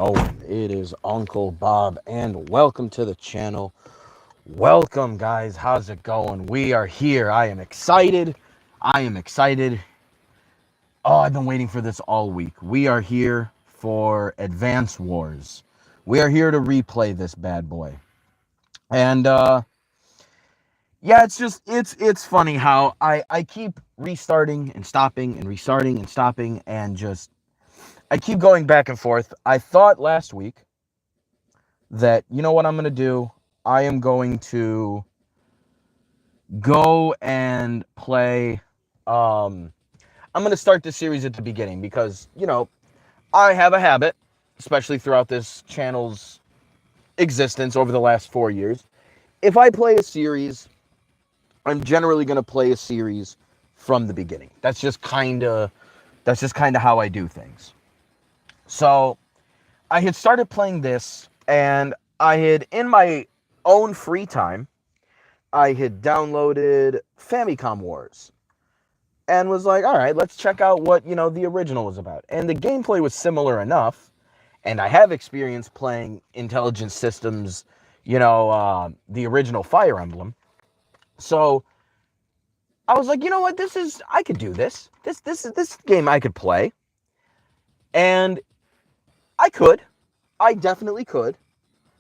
going? It is Uncle Bob, and welcome to the channel. Welcome, guys. How's it going? We are here. I am excited. I am excited. Oh, I've been waiting for this all week. We are here for Advance Wars. We are here to replay this bad boy. And, yeah, it's funny how I keep restarting and stopping and restarting and stopping and just, I keep going back and forth. I thought last week that, you know what I'm going to do? I am going to go and play. I'm going to start the series at the beginning because, I have a habit, especially throughout this channel's existence over the last 4 years. If I play a series, I'm generally going to play a series from the beginning. That's just kind of how I do things. So I had started playing this, and I had, in my own free time, I had downloaded Famicom Wars and was like, all right, let's check out what, the original was about. And the gameplay was similar enough, and I have experience playing Intelligent Systems, the original Fire Emblem. So I was like, you know what, I could do this. This game I could play. And I definitely could.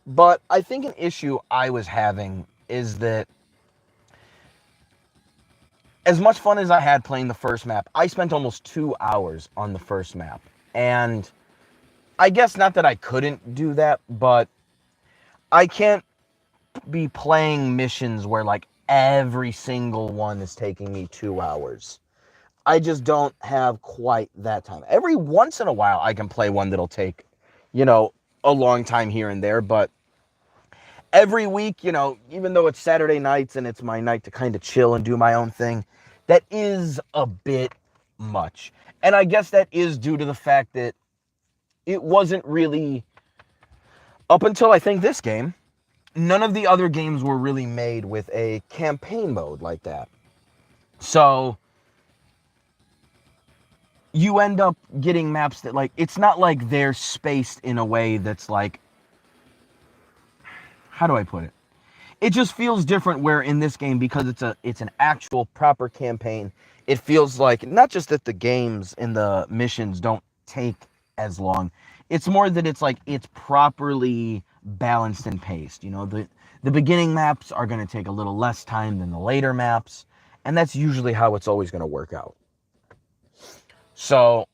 But I think an issue I was having is that as much fun as I had playing the first map, I spent almost 2 hours on the first map. And I guess not that I couldn't do that, but I can't be playing missions where like every single one is taking me 2 hours. I just don't have quite that time. Every once in a while I can play one that'll take, a long time here and there, but every week, even though it's Saturday nights and it's my night to kind of chill and do my own thing, that is a bit much. And I guess that is due to the fact that it wasn't really, up until I think this game, none of the other games were really made with a campaign mode like that. So you end up getting maps that, like, it's not like they're spaced in a way that's like, how do I put it? It just feels different where in this game, because it's an actual proper campaign, it feels like not just that the games and the missions don't take as long. It's more that it's like it's properly balanced and paced. The beginning maps are going to take a little less time than the later maps, and that's usually how it's always going to work out. So,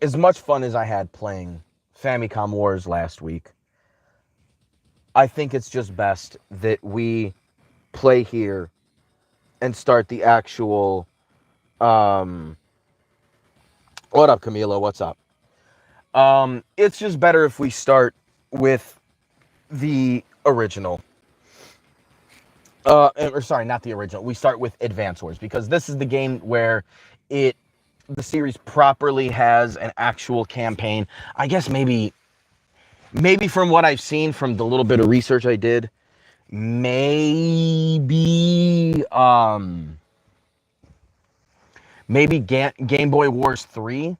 as much fun as I had playing Famicom Wars last week, I think it's just best that we play here and start the actual, what up, Camilo? What's up? It's just better if we start with the original. Or sorry, not the original. We start with Advance Wars, because this is the game where the series properly has an actual campaign. I guess maybe from what I've seen from the little bit of research I did, maybe Game Boy Wars 3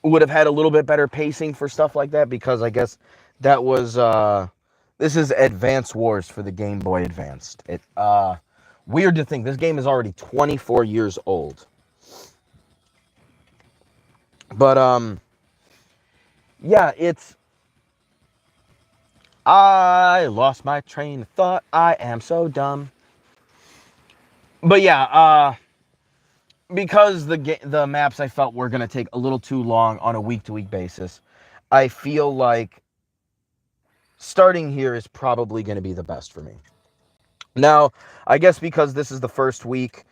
would have had a little bit better pacing for stuff like that, because I guess that was this is Advance Wars for the Game Boy Advanced. Weird to think this game is already 24 years old. But yeah, I lost my train of thought. I am so dumb. But yeah, because the maps I felt were going to take a little too long on a week-to-week basis, I feel like starting here is probably going to be the best for me. Now, I guess because this is the first week,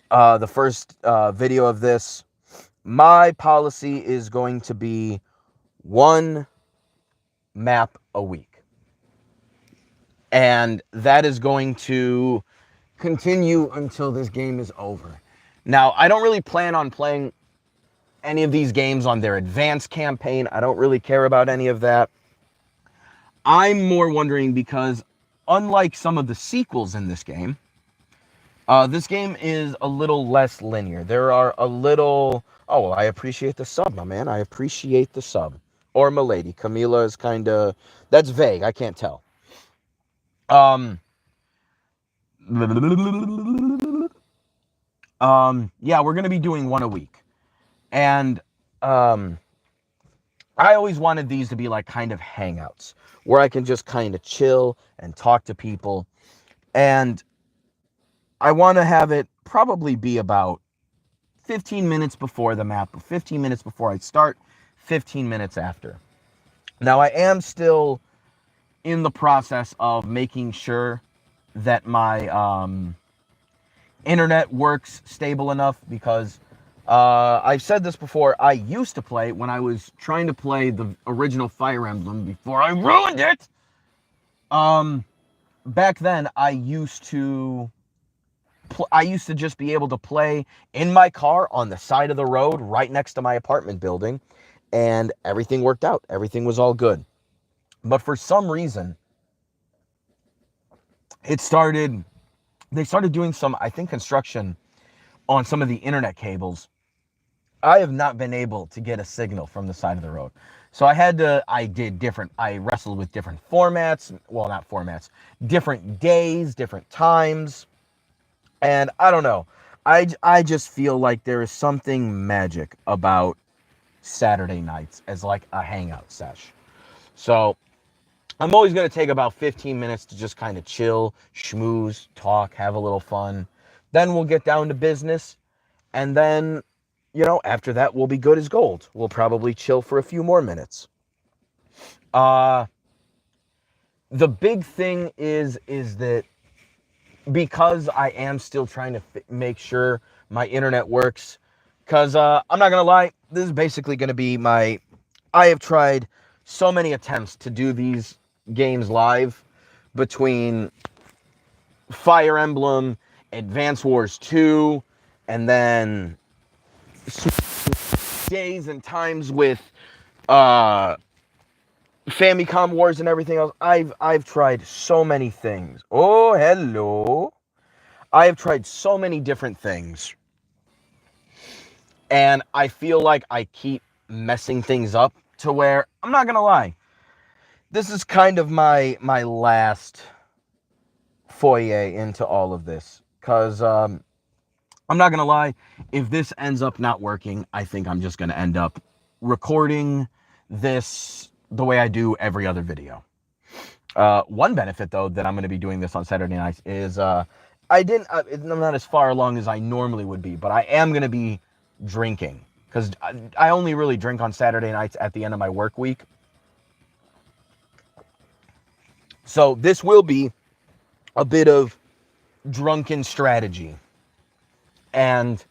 the first video of this, my policy is going to be one map a week. And that is going to continue until this game is over. Now, I don't really plan on playing any of these games on their advanced campaign. I don't really care about any of that. I'm more wondering because, unlike some of the sequels in this game is a little less linear. There are a little Oh, well, I appreciate the sub, my man. I appreciate the sub. Or milady. Camila is kind of... That's vague. I can't tell. Um... Yeah, we're going to be doing one a week. And um, I always wanted these to be like kind of hangouts where I can just kind of chill and talk to people. And I want to have it probably be about 15 minutes before the map, 15 minutes before I start, 15 minutes after. Now, I am still in the process of making sure that my internet works stable enough, because I've said this before. I used to play, when I was trying to play the original Fire Emblem before I ruined it. Back then, I used to just be able to play in my car on the side of the road right next to my apartment building, and everything worked out. Everything was all good. But for some reason, they started doing some, I think, construction on some of the internet cables. I have not been able to get a signal from the side of the road. So I wrestled with different formats. Well, not formats, different days, different times. And I don't know. I just feel like there is something magic about Saturday nights as like a hangout sesh. So I'm always going to take about 15 minutes to just kind of chill, schmooze, talk, have a little fun. Then we'll get down to business. And then, after that, we'll be good as gold. We'll probably chill for a few more minutes. The big thing is that because I am still trying to make sure my internet works, because I'm not going to lie, this is basically going to be I have tried so many attempts to do these games live, between Fire Emblem, Advance Wars 2, and then days and times with Famicom Wars and everything else. I've tried so many things. Oh, hello. I have tried so many different things, and I feel like I keep messing things up to where, I'm not gonna lie, this is kind of my last foyer into all of this, because I'm not gonna lie, if this ends up not working, I think I'm just gonna end up recording this the way I do every other video. One benefit, though, that I'm going to be doing this on Saturday nights is I'm not as far along as I normally would be, but I am going to be drinking, because I only really drink on Saturday nights at the end of my work week. So this will be a bit of drunken strategy, and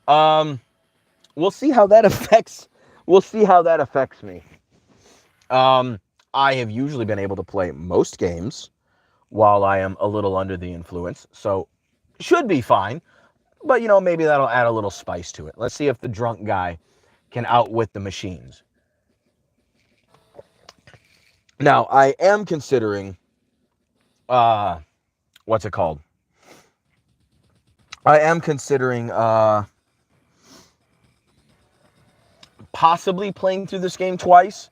we'll see how that affects. We'll see how that affects me. I have usually been able to play most games while I am a little under the influence, so should be fine. But, maybe that'll add a little spice to it. Let's see if the drunk guy can outwit the machines. Now, I am considering, what's it called? I am considering, possibly playing through this game twice.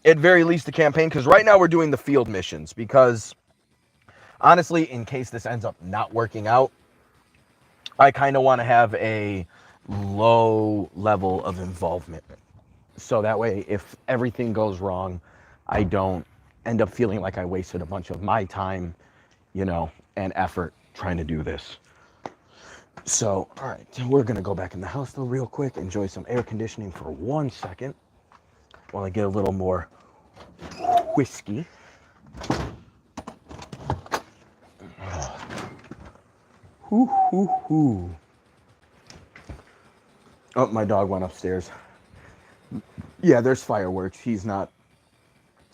At very least the campaign, because right now we're doing the field missions, because honestly, in case this ends up not working out, I kind of want to have a low level of involvement. So that way, if everything goes wrong, I don't end up feeling like I wasted a bunch of my time, and effort trying to do this. So, all right, we're going to go back in the house though real quick, enjoy some air conditioning for 1 second while I get a little more whiskey. Hoo, hoo, hoo. Oh, my dog went upstairs. Yeah, there's fireworks. He's not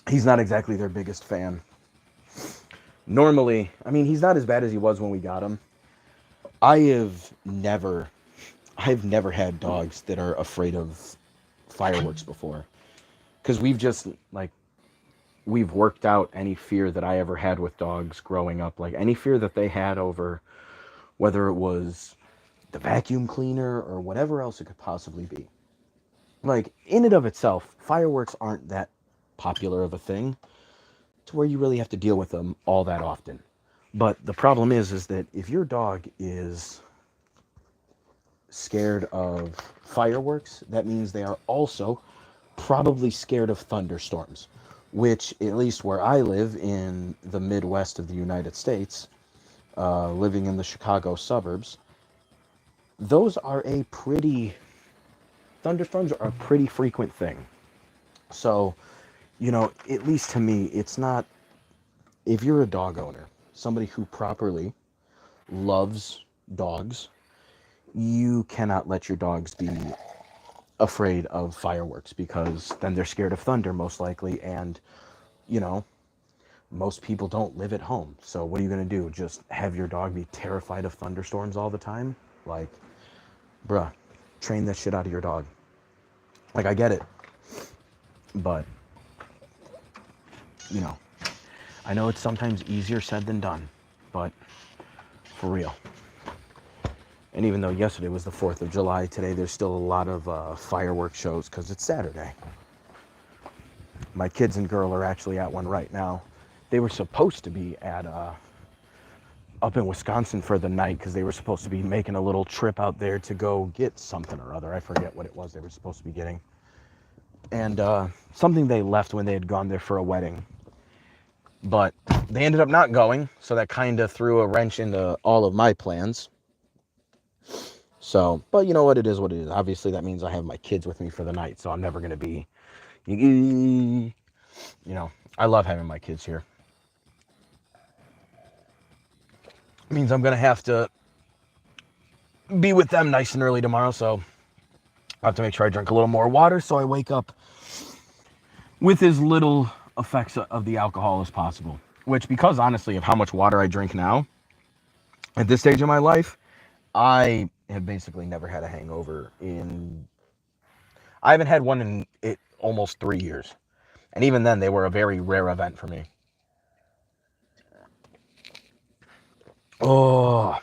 exactly their biggest fan. Normally, he's not as bad as he was when we got him. I've never had dogs that are afraid of fireworks before. Because we've worked out any fear that I ever had with dogs growing up. Like, any fear that they had over whether it was the vacuum cleaner or whatever else it could possibly be. Like, in and of itself, fireworks aren't that popular of a thing to where you really have to deal with them all that often. But the problem is that if your dog is scared of fireworks, that means they are also probably scared of thunderstorms, which, at least where I live in the Midwest of the United States, living in the Chicago suburbs, thunderstorms are a pretty frequent thing. So, at least to me, it's not, if you're a dog owner, somebody who properly loves dogs, you cannot let your dogs be afraid of fireworks, because then they're scared of thunder most likely, and most people don't live at home. So what are you going to do? Just have your dog be terrified of thunderstorms all the time? Like, bruh, train that shit out of your dog. Like, I get it, but I know it's sometimes easier said than done, but for real. And even though yesterday was the 4th of July, today there's still a lot of fireworks shows because it's Saturday. My kids and girl are actually at one right now. They were supposed to be at up in Wisconsin for the night because they were supposed to be making a little trip out there to go get something or other. I forget what it was they were supposed to be getting. And something they left when they had gone there for a wedding. But they ended up not going, so that kind of threw a wrench into all of my plans. So, but you know what? It is what it is. Obviously, that means I have my kids with me for the night, so I'm never going to be, I love having my kids here. It means I'm going to have to be with them nice and early tomorrow, so I have to make sure I drink a little more water so I wake up with as little effects of the alcohol as possible. Which, because honestly of how much water I drink now, at this stage of my life, I have basically never had a hangover I haven't had one in almost 3 years. And even then, they were a very rare event for me. Oh,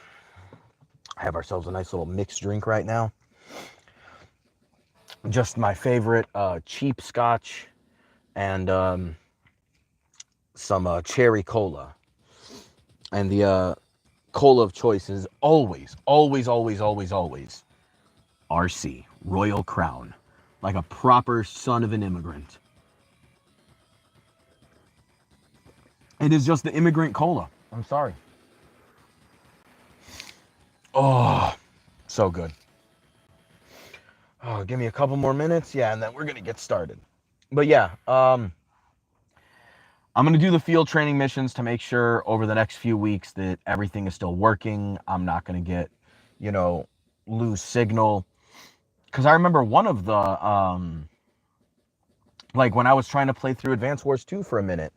I have ourselves a nice little mixed drink right now. Just my favorite cheap scotch and some cherry cola. And the cola of choice is always RC, Royal Crown. Like a proper son of an immigrant. It is just the immigrant cola. I'm sorry. Oh, so good. Oh, give me a couple more minutes. Yeah, and then we're going to get started. But yeah, I'm going to do the field training missions to make sure over the next few weeks that everything is still working. I'm not going to get, lose signal. Because I remember one of the, like when I was trying to play through Advance Wars 2 for a minute,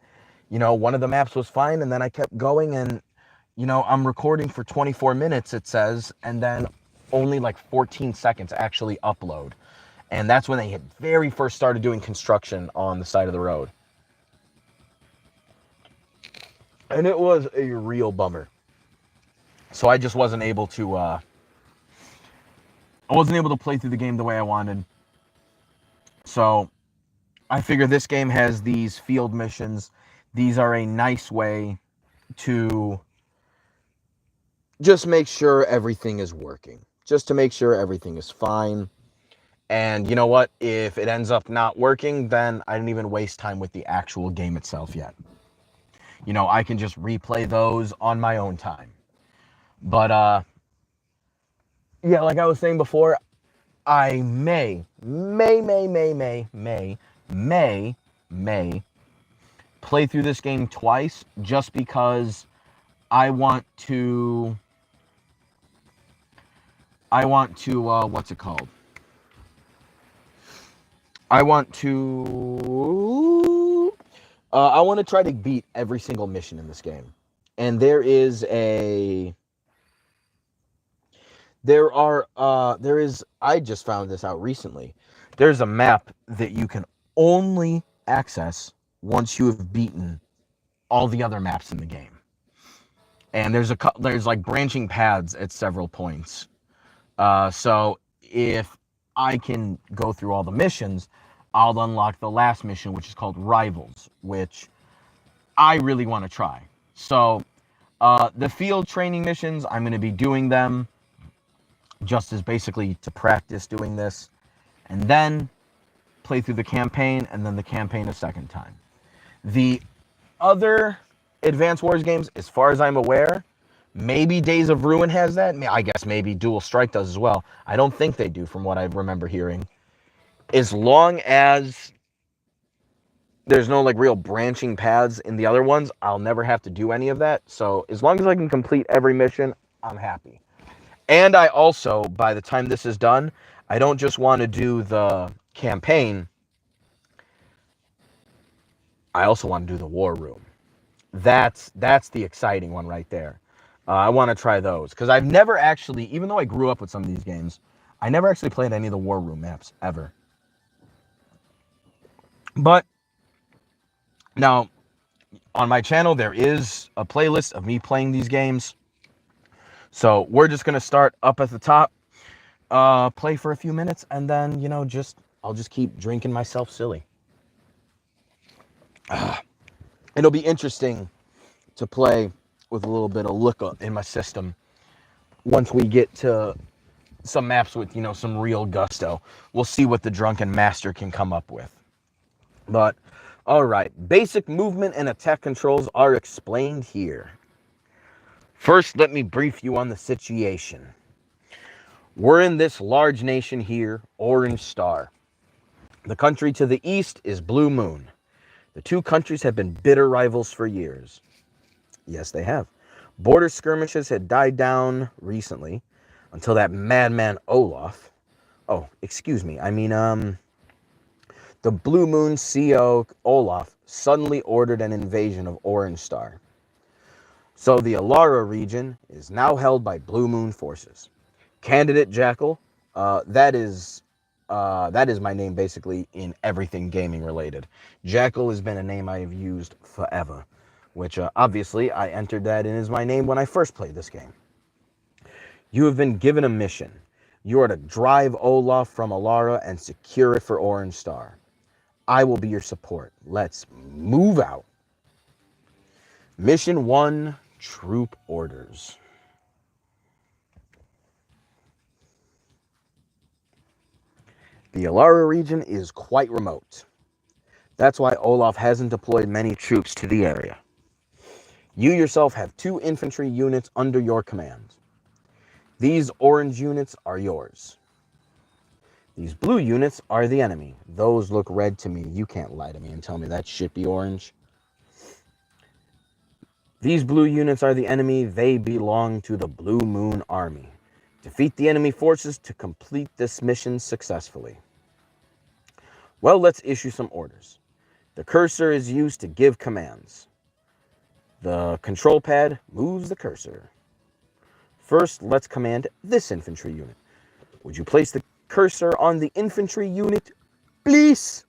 one of the maps was fine, and then I kept going, and, I'm recording for 24 minutes, it says, and then only like 14 seconds actually upload. And that's when they had very first started doing construction on the side of the road. And it was a real bummer. So I just wasn't able to, play through the game the way I wanted. So I figure this game has these field missions. These are a nice way to just make sure everything is working. Just to make sure everything is fine. And you know what? If it ends up not working, then I didn't even waste time with the actual game itself yet. I can just replay those on my own time. But, yeah, like I was saying before, I may play through this game twice just because I want to, what's it called? I want to try to beat every single mission in this game. And I just found this out recently. There's a map that you can only access once you have beaten all the other maps in the game. And there's like branching paths at several points. So if I can go through all the missions, I'll unlock the last mission, which is called Rivals, which I really want to try. So the field training missions, I'm going to be doing them just as basically to practice doing this, and then play through the campaign, and then the campaign a second time. The other Advance Wars games, as far as I'm aware, maybe Days of Ruin has that. I guess maybe Dual Strike does as well. I don't think they do, from what I remember hearing. As long as there's no like real branching paths in the other ones, I'll never have to do any of that. So as long as I can complete every mission, I'm happy. And I also, by the time this is done, I don't just want to do the campaign. I also want to do the War Room. That's the exciting one right there. I want to try those because I've never actually, even though I grew up with some of these games, I never actually played any of the War Room maps ever. But now on my channel, there is a playlist of me playing these games. So we're just going to start up at the top, play for a few minutes, and then, you know, I'll just keep drinking myself silly. It'll be interesting to play with a little bit of liquor in my system once we get to some maps with, you know, some real gusto. We'll see what the drunken master can come up with. But, all right, basic movement and attack controls are explained here. First, let me brief you on the situation. We're in this large nation here, Orange Star. The country to the east is Blue Moon. The two countries have been bitter rivals for years. Yes, they have. Border skirmishes had died down recently until that madman Olaf. Oh, excuse me. I mean, the Blue Moon CO Olaf suddenly ordered an invasion of Orange Star. So the Alara region is now held by Blue Moon forces. Candidate Jackal, that is my name basically in everything gaming related. Jackal has been a name I have used forever, which obviously I entered that in as my name when I first played this game. You have been given a mission. You are to drive Olaf from Alara and secure it for Orange Star. I will be your support. Let's move out. Mission 1, Troop Orders. The Alara region is quite remote. That's why Olaf hasn't deployed many troops to the area. You yourself have 2 infantry units under your command. These orange units are yours. These blue units are the enemy. Those look red to me. You can't lie to me and tell me that shit be orange. These blue units are the enemy. They belong to the Blue Moon Army. Defeat the enemy forces to complete this mission successfully. Well, let's issue some orders. The cursor is used to give commands. The control pad moves the cursor. First, let's command this infantry unit. Would you place the cursor on the infantry unit, please?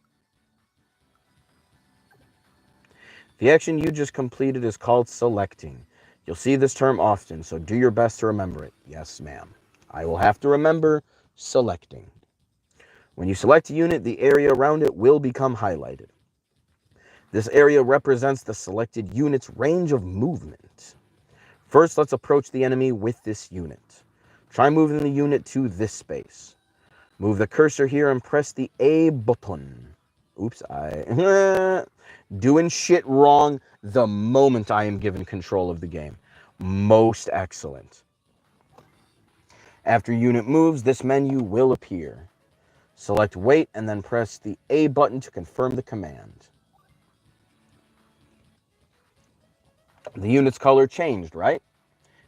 The action you just completed is called selecting. You'll see this term often, so do your best to remember it. Yes, ma'am. I will have to remember selecting. When you select a unit, the area around it will become highlighted. This area represents the selected unit's range of movement. First, let's approach the enemy with this unit. Try moving the unit to this space. Move the cursor here and press the A button. Oops, doing shit wrong the moment I am given control of the game. Most excellent. After unit moves, this menu will appear. Select wait and then press the A button to confirm the command. The unit's color changed, right?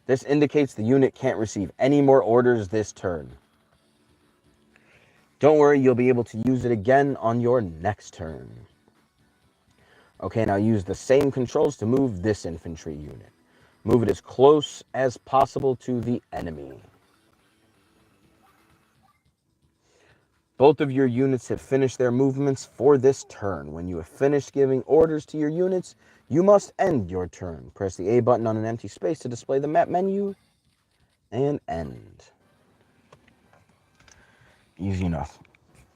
This indicates the unit can't receive any more orders this turn. Don't worry, you'll be able to use it again on your next turn. Okay, now use the same controls to move this infantry unit. Move it as close as possible to the enemy. Both of your units have finished their movements for this turn. When you have finished giving orders to your units, you must end your turn. Press the A button on an empty space to display the map menu, and end. Easy enough.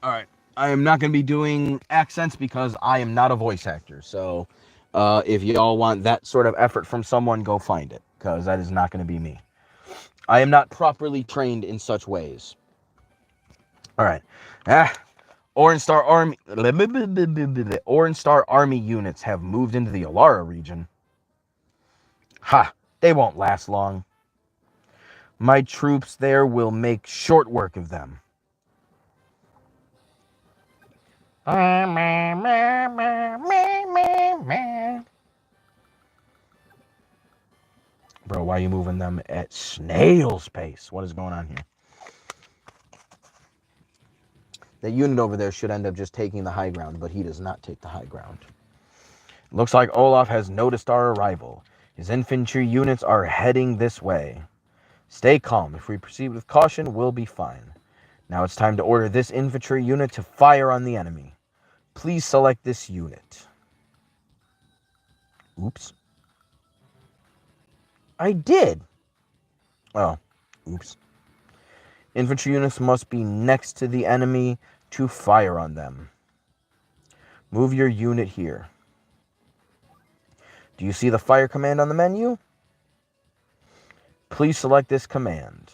All right. I am not going to be doing accents because I am not a voice actor. So if y'all want that sort of effort from someone, go find it, because that is not going to be me. I am not properly trained in such ways. All right. Orange Star Army Orange Star Army units have moved into the Alara region. Ha! They won't last long. My troops there will make short work of them. Bro, why are you moving them at snail's pace? What is going on here? That unit over there should end up just taking the high ground, but he does not take the high ground. Looks like Olaf has noticed our arrival. His infantry units are heading this way. Stay calm. If we proceed with caution, we'll be fine. Now it's time to order this infantry unit to fire on the enemy. Please select this unit. Oops. I did. Oh, oops. Infantry units must be next to the enemy to fire on them. Move your unit here. Do you see the fire command on the menu? Please select this command.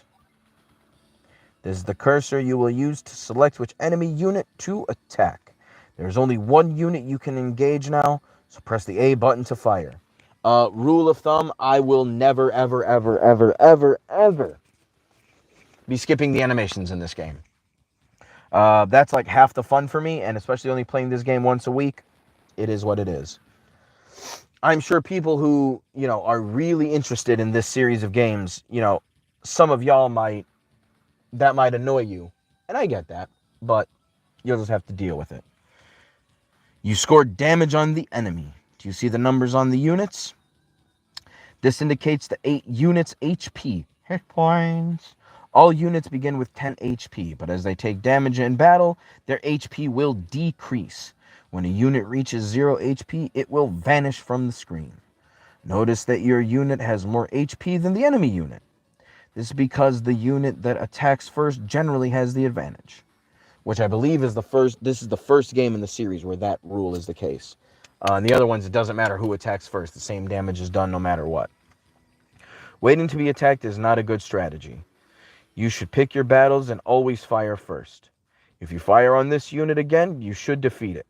This is the cursor you will use to select which enemy unit to attack. There's only one unit you can engage now, so press the A button to fire. Rule of thumb, I will never, ever, ever, ever, ever, ever be skipping the animations in this game. That's like half the fun for me, and especially only playing this game once a week, it is what it is. I'm sure people who, are really interested in this series of games, some of y'all that might annoy you, and I get that, but you'll just have to deal with it. You scored damage on the enemy. Do you see the numbers on the units? This indicates the 8 units HP. Hit points. All units begin with 10 HP, but as they take damage in battle, their HP will decrease. When a unit reaches 0 HP, it will vanish from the screen. Notice that your unit has more HP than the enemy unit. This is because the unit that attacks first generally has the advantage, which I believe is this is the first game in the series where that rule is the case. In the other ones, it doesn't matter who attacks first. The same damage is done no matter what. Waiting to be attacked is not a good strategy. You should pick your battles and always fire first. If you fire on this unit again, you should defeat it.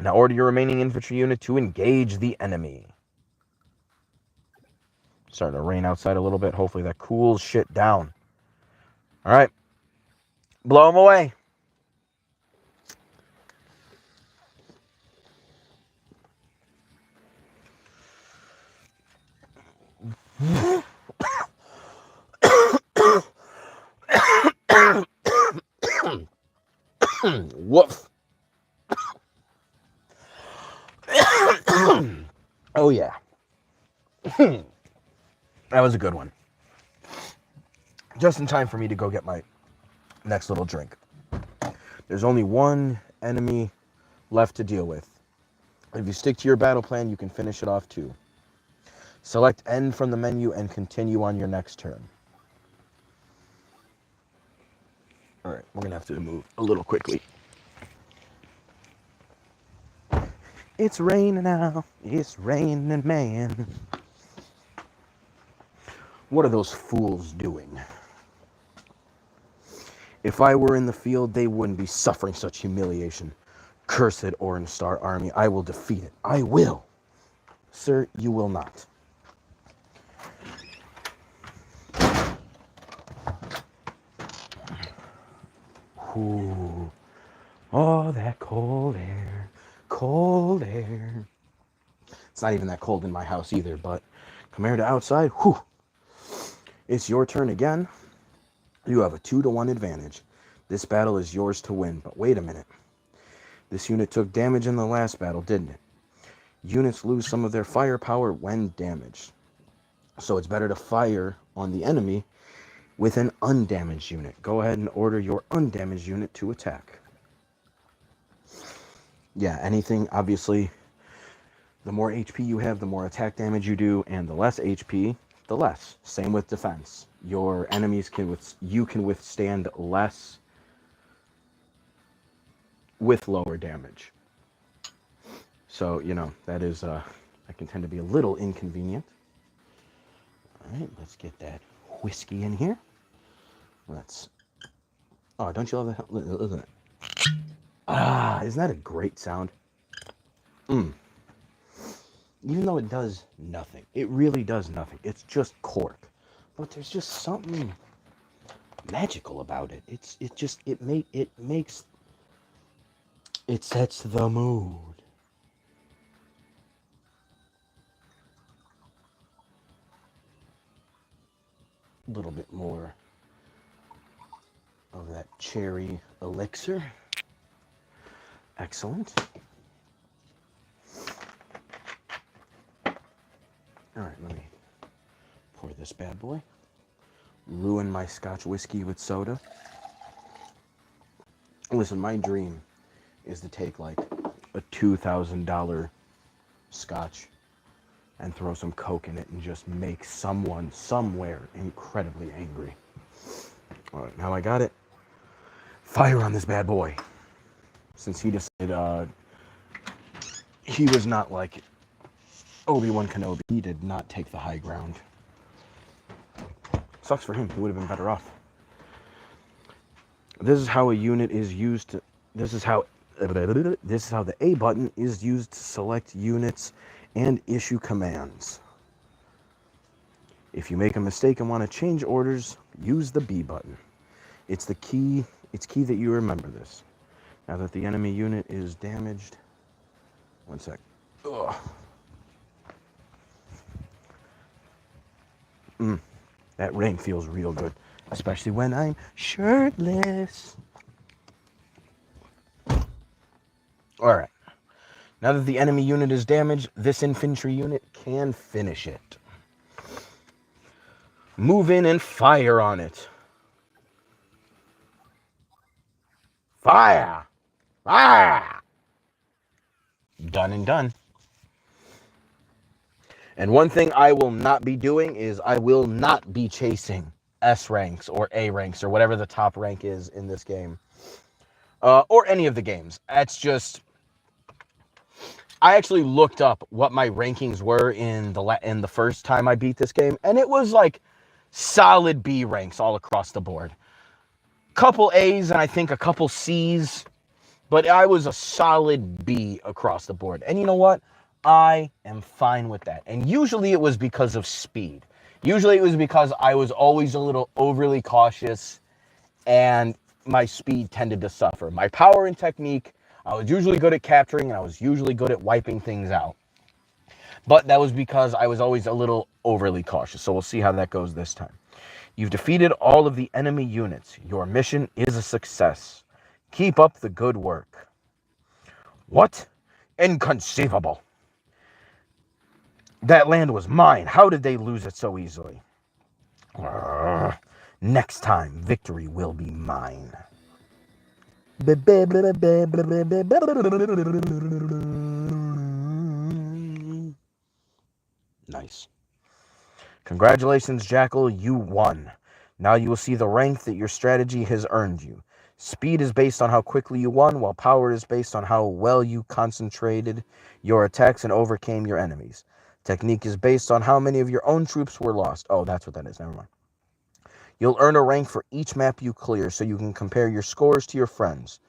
Now order your remaining infantry unit to engage the enemy. Starting to rain outside a little bit. Hopefully that cools shit down. All right. Blow them away. Woof. Oh, yeah. That was a good one. Just in time for me to go get my next little drink. There's only one enemy left to deal with. If you stick to your battle plan, you can finish it off too. Select End from the menu and continue on your next turn. Alright, we're going to have to move a little quickly. It's raining now. It's raining, man. What are those fools doing? If I were in the field, they wouldn't be suffering such humiliation. Cursed Orange Star Army, I will defeat it. I will. Sir, you will not. Ooh. Oh, that cold air. Cold air. It's not even that cold in my house either, but compared to outside, whew. It's your turn again. You have a 2-to-1 advantage. This battle is yours to win, but wait a minute. This unit took damage in the last battle, didn't it? Units lose some of their firepower when damaged. So it's better to fire on the enemy with an undamaged unit. Go ahead and order your undamaged unit to attack. Yeah, anything, obviously, the more HP you have, the more attack damage you do, and the less HP, the less. Same with defense. Your enemies you can withstand less with lower damage. So, that is, that can tend to be a little inconvenient. All right, let's get that whiskey in here. Oh, don't you love that? Listen. Ah, isn't that a great sound? Even though it does nothing. It really does nothing. It's just cork. But there's just something magical about it. It sets the mood. A little bit more of that cherry elixir. Excellent. All right, let me pour this bad boy. Ruin my Scotch whiskey with soda. Listen, my dream is to take like a $2,000 Scotch and throw some Coke in it and just make someone somewhere incredibly angry. All right, now I got it. Fire on this bad boy. Since he decided he was not like Obi-Wan Kenobi, he did not take the high ground. Sucks for him. He would have been better off. This is how a unit is used to, this is how the A button is used to select units and issue commands. If you make a mistake and want to change orders, use the B button. It's key that you remember this. Now that the enemy unit is damaged, one sec. Ugh. That rain feels real good, especially when I'm shirtless. All right. Now that the enemy unit is damaged, this infantry unit can finish it. Move in and fire on it. Fire! Fire! Done and done. And one thing I will not be doing is I will not be chasing S ranks or A ranks or whatever the top rank is in this game. Or any of the games. That's just... I actually looked up what my rankings were in the first time I beat this game, and it was like solid B ranks all across the board. Couple A's and I think a couple C's, but I was a solid B across the board. And you know what? I am fine with that. And usually it was because of speed. Usually it was because I was always a little overly cautious and my speed tended to suffer. My power and technique, I was usually good at capturing and I was usually good at wiping things out. But that was because I was always a little overly cautious. So we'll see how that goes this time. You've defeated all of the enemy units. Your mission is a success. Keep up the good work. What? Inconceivable. That land was mine. How did they lose it so easily? Next time, victory will be mine. Nice. Congratulations, Jackal, you won. Now you will see the rank that your strategy has earned you. Speed is based on how quickly you won, while power is based on how well you concentrated your attacks and overcame your enemies. Technique is based on how many of your own troops were lost. Oh, that's what that is. Never mind. You'll earn a rank for each map you clear so you can compare your scores to your friends.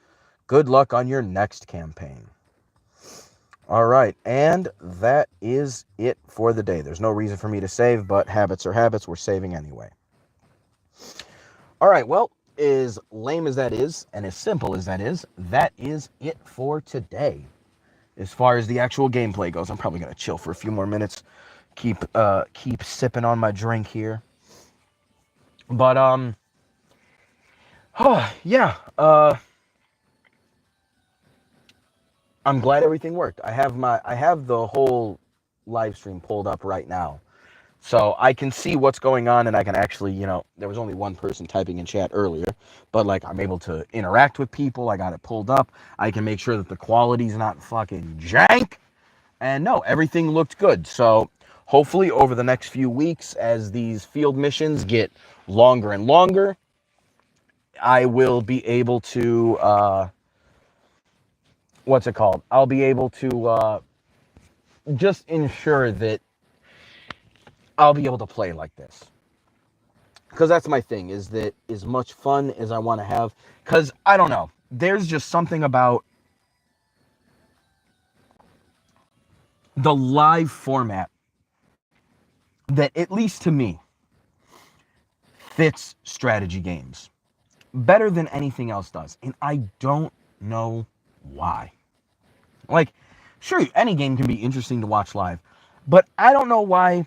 Good luck on your next campaign. All right, and that is it for the day. There's no reason for me to save, but habits are habits. We're saving anyway. All right, well, as lame as that is, and as simple as that is it for today. As far as the actual gameplay goes, I'm probably going to chill for a few more minutes. Keep sipping on my drink here. But, yeah, I'm glad everything worked. I have the whole live stream pulled up right now. So I can see what's going on, and I can actually, there was only one person typing in chat earlier, but like I'm able to interact with people. I got it pulled up. I can make sure that the quality's not fucking jank. And no, everything looked good. So hopefully over the next few weeks, as these field missions get longer and longer, I will be able to what's it called? I'll be able to just ensure that I'll be able to play like this. Because that's my thing, is that as much fun as I want to have. Because, I don't know, there's just something about the live format that, at least to me, fits strategy games better than anything else does. And I don't know why. Like, sure, any game can be interesting to watch live, but I don't know why.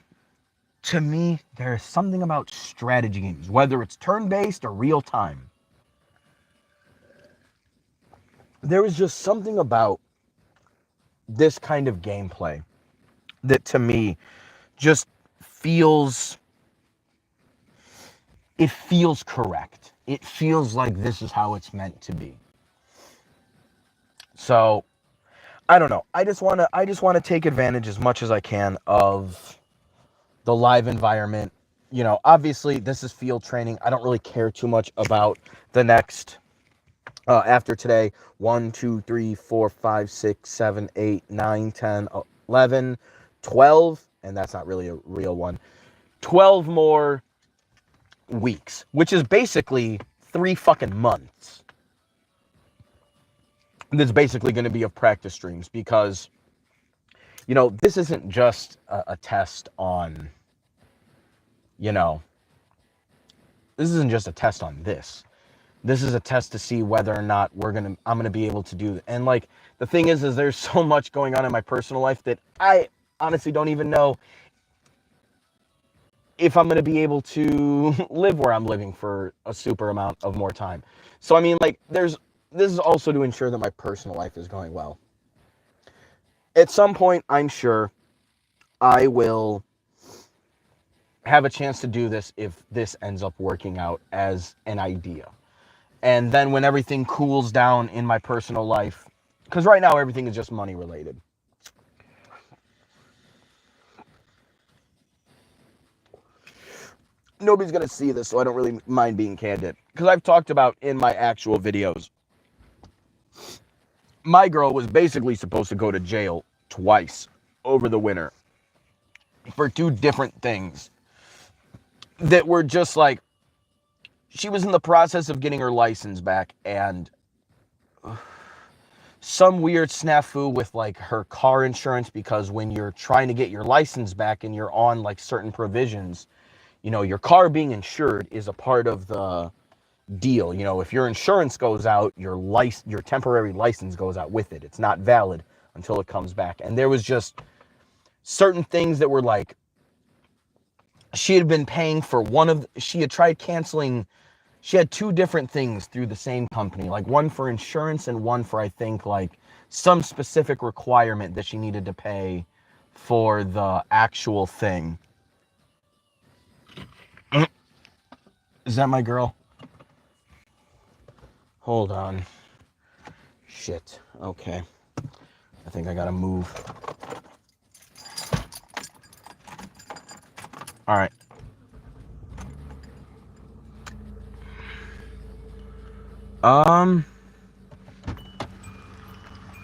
To me, there is something about strategy games, whether it's turn-based or real-time. There is just something about this kind of gameplay that, to me, just feels... It feels correct. It feels like this is how it's meant to be. So, I don't know. I just want to take advantage as much as I can of the live environment. You know, obviously this is field training. I don't really care too much about the next, after today, 1, 2, 3, 4, 5, 6, 7, 8, 9, 10, 11, 12, and that's not really a real one, 12 more weeks, which is basically 3 fucking months. That's basically going to be of practice streams, because, you know, this isn't just a test on, you know, this isn't just a test on this. This is a test to see whether or not I'm going to be able to do. And like, the thing is there's so much going on in my personal life that I honestly don't even know if I'm going to be able to live where I'm living for a super amount of more time. So, I mean, like, this is also to ensure that my personal life is going well. At some point, I'm sure I will have a chance to do this if this ends up working out as an idea. And then when everything cools down in my personal life, because right now everything is just money related. Nobody's going to see this, so I don't really mind being candid. Because I've talked about in my actual videos, my girl was basically supposed to go to jail twice over the winter for 2 different things that were just like, she was in the process of getting her license back, and some weird snafu with like her car insurance, because when you're trying to get your license back and you're on like certain provisions, you know, your car being insured is a part of the deal. You know, if your insurance goes out, your temporary license goes out with it. It's not valid until it comes back. And there was just certain things that were like, she had been paying for she had tried canceling, she had 2 different things through the same company, like one for insurance and one for, I think, like some specific requirement that she needed to pay for the actual thing. Is that my girl? Hold on. Shit. Okay. I think I gotta move. All right.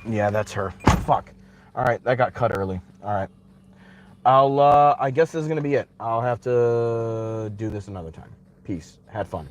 Yeah, that's her. Fuck. All right, that got cut early. All right. I guess this is gonna be it. I'll have to do this another time. Peace. Had fun.